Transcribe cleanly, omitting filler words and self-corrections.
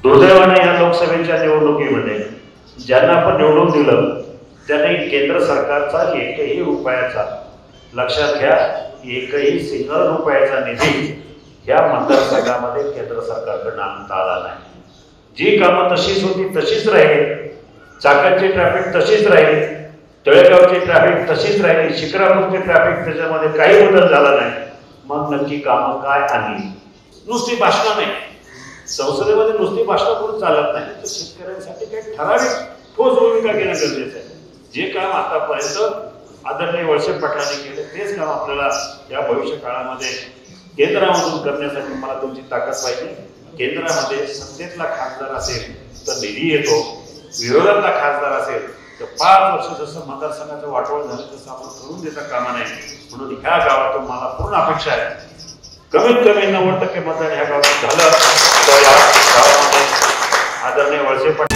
दुर्दैवाने या लोकसभेच्या निवडणुकीमध्ये ज्यांना आपण निवडून दिलं त्यांनी केंद्र सरकारचा एकही रुपयाचा, लक्षात घ्या, एकही सिंगल रुपयाचा निधी या मतदारसंघामध्ये केंद्र सरकारकडून आणता आला नाही। जी कामं तशीच होती तशीच राहिली, चाकणची ट्रॅफिक तशीच राहिली, तळेगावची ट्रॅफिक तशीच राहिली, शिक्रापूरची ट्रॅफिक त्याच्यामध्ये काही बदल झाला नाही। मग नक्की कामं काय आणली? नुसती भाषणं नाही, संसदेमध्ये नुसती भाषणं करून चालत नाही, तर शेतकऱ्यांसाठी काही ठराविक ठोस भूमिका घेणं गरजेचं आहे। जे काम आतापर्यंत आदरणीय वळसे पाटलांनी केले तेच काम आपल्याला या भविष्य काळामध्ये केंद्रामधून करण्यासाठी मला तुमची ताकद पाहिजे। केंद्रामध्ये सत्तेतला खासदार असेल तर निधी येतो, विरोधातला खासदार असेल तर 5 वर्ष जसं मतदारसंघाचं वाटोळ झालं तसं आपण करून देता कामा नये। म्हणून ह्या गावातून मला पूर्ण अपेक्षा आहे, कमीत कमी 90% मतदान ह्या गावात झालं तर या गावामध्ये आदरणीय वळसे पाटील